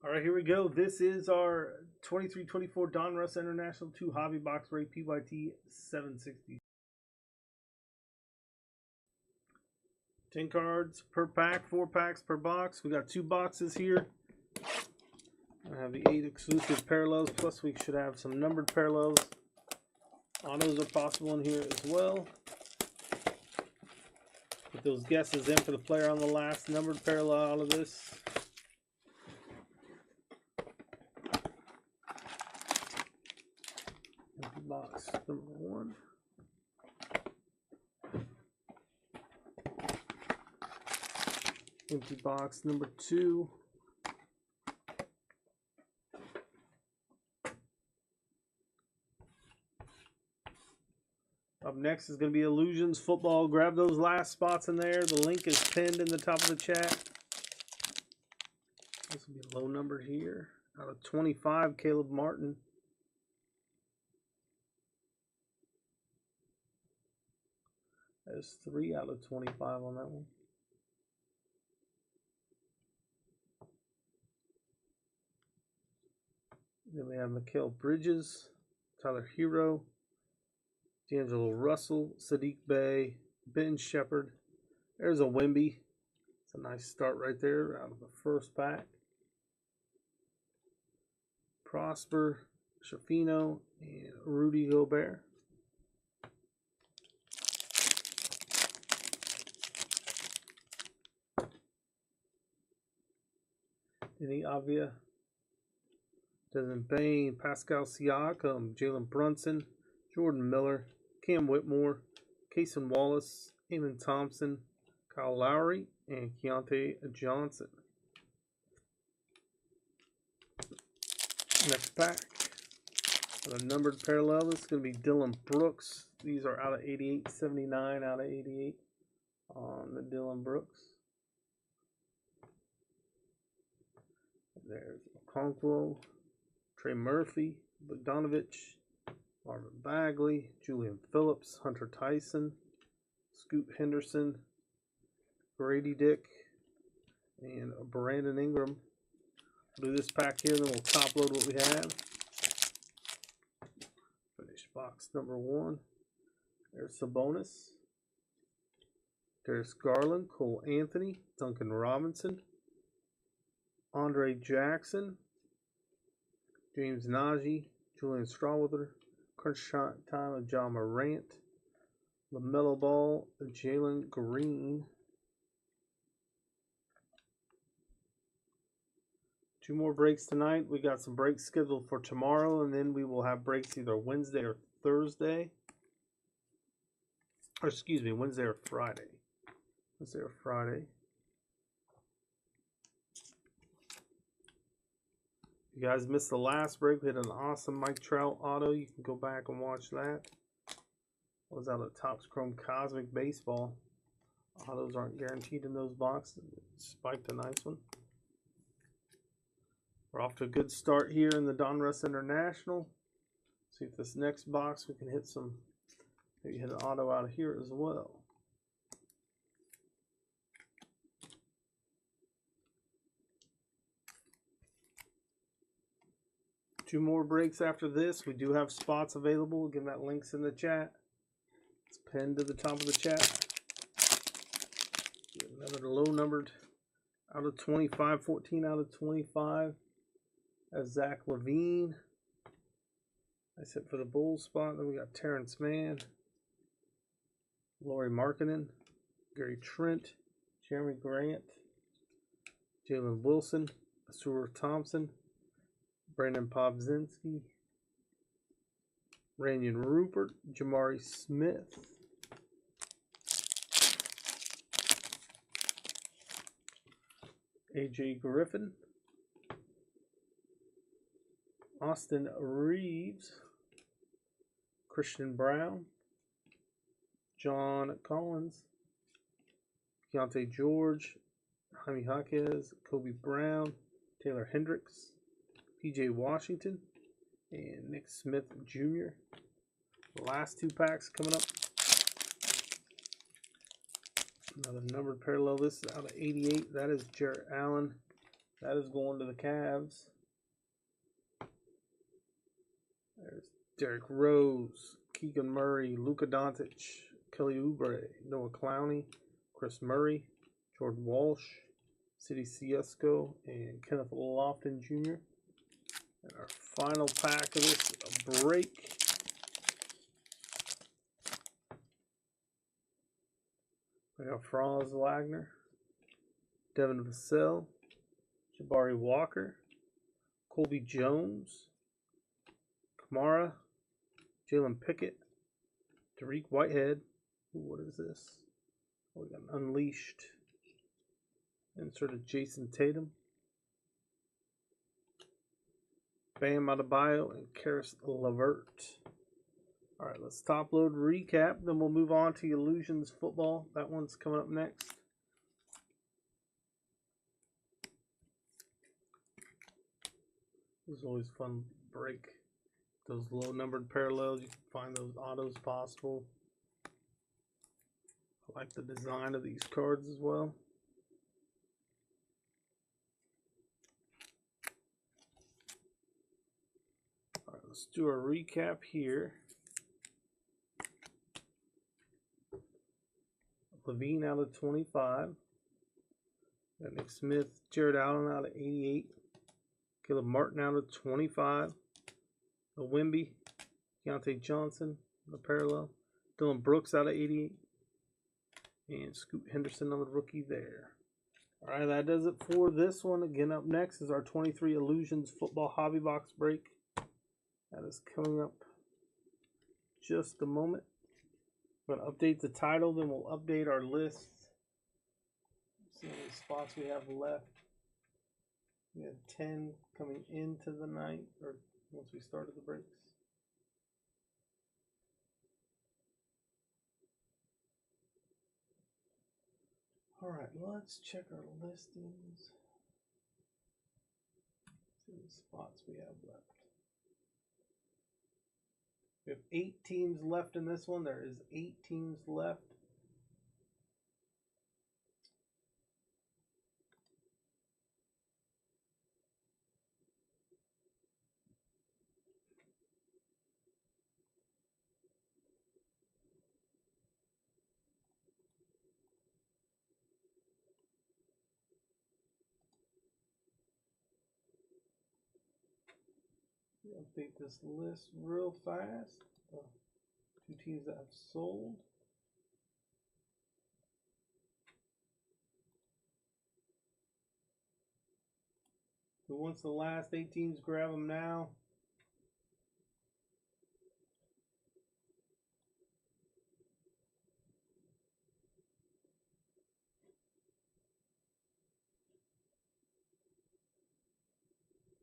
All right, here we go. This is our 23-24 Donruss International 2 Hobby Box Break PYT 760. 10 cards per pack, 4 packs per box. We got 2 boxes here. I have the 8 exclusive parallels, plus we should have some numbered parallels. Autos are possible in here as well. Put those guesses in for the player on the last numbered parallel out of this. Box number 1. Empty box number 2. Up next is going to be Illusions Football. Grab those last spots in there. The link is pinned in the top of the chat. This will be low numbered here. Out of 25, Caleb Martin. There's 3 out of 25 on that one. Then we have Mikal Bridges, Tyler Hero, D'Angelo Russell, Sadiq Bey, Ben Shepard. There's a Wemby. It's a nice start right there out of the first pack. Prosper, Shafino, and Rudy Gobert. Denny Avia, Desmond Bain, Pascal Siakam, Jalen Brunson, Jordan Miller, Cam Whitmore, Cason Wallace, Eamon Thompson, Kyle Lowry, and Keontae Johnson. Next pack. A numbered parallel. This is going to be Dylan Brooks. These are out of 88, 79 out of 88 on the Dylan Brooks. There's Okonkwo, Trey Murphy, Bogdanovich, Marvin Bagley, Julian Phillips, Hunter Tyson, Scoot Henderson, Grady Dick, and Brandon Ingram. We'll do this pack here, then we'll top load what we have. Finish box number 1. There's Sabonis, Darius Garland, Cole Anthony, Duncan Robinson, Andre Jackson, James Najee, Julian Strawther, crunch time of John Morant, LaMelo Ball, Jalen Green. 2 more breaks tonight. We got some breaks scheduled for tomorrow, and then we will have breaks either Wednesday or Thursday. Or excuse me, Wednesday or Friday. Wednesday or Friday. If you guys missed the last break, we had an awesome Mike Trout auto. You can go back and watch that. That was out of Topps Chrome Cosmic Baseball. Autos aren't guaranteed in those boxes. Spiked a nice one. We're off to a good start here in the Donruss International. See if this next box we can hit some, maybe hit an auto out of here as well. Two more breaks after this. We do have spots available. Again, that link's in the chat. It's pinned to the top of the chat. Another low numbered out of 25, 14 out of 25. That's Zach LaVine. That's it for the Bulls spot. Then we got Terrence Mann, Lauri Markkanen, Gary Trent, Jeremy Grant, Jalen Wilson, Asura Thompson, Brandon Pobzinski, Ranyan Rupert, Jamari Smith, AJ Griffin, Austin Reeves, Christian Brown, John Collins, Keontae George, Jaime Jaquez, Kobe Brown, Taylor Hendricks, PJ Washington, and Nick Smith Jr. The last 2 packs coming up. Another numbered parallel. This is out of 88. That is Jarrett Allen. That is going to the Cavs. There's Derrick Rose, Keegan Murray, Luka Doncic, Kelly Oubre, Noah Clowney, Chris Murray, Jordan Walsh, City Ciesco, and Kenneth Lofton Jr. And our final pack of this break. We got Franz Wagner, Devin Vassell, Jabari Walker, Colby Jones, Kamara, Jalen Pickett, Tariq Whitehead. Ooh, what is this? Oh, we got an Unleashed. Inserted Jason Tatum, Bam Adebayo, and Karis LeVert. All right, let's top load recap. Then we'll move on to Illusions Football. That one's coming up next. It was always fun to break those low numbered parallels. You can find those autos possible. I like the design of these cards as well. All right, let's do a recap here. Levine out of 25. Got Nick Smith, Jared Allen out of 88. Caleb Martin out of 25. A Wimby, Keontae Johnson, the parallel. Dylan Brooks out of 88. And Scoot Henderson on the rookie there. All right, that does it for this one. Again, up next is our 23 Illusions Football Hobby Box break. That is coming up just a moment. I'm going to update the title, then we'll update our list. See how many spots we have left. We had 10 coming into the night, or once we started the breaks. All right, let's check our listings. See what spots we have left. We have 8 teams left in this one. There is 8 teams left. Update this list real fast. 2 teams that have sold. Who wants the last 8 teams? Grab them now.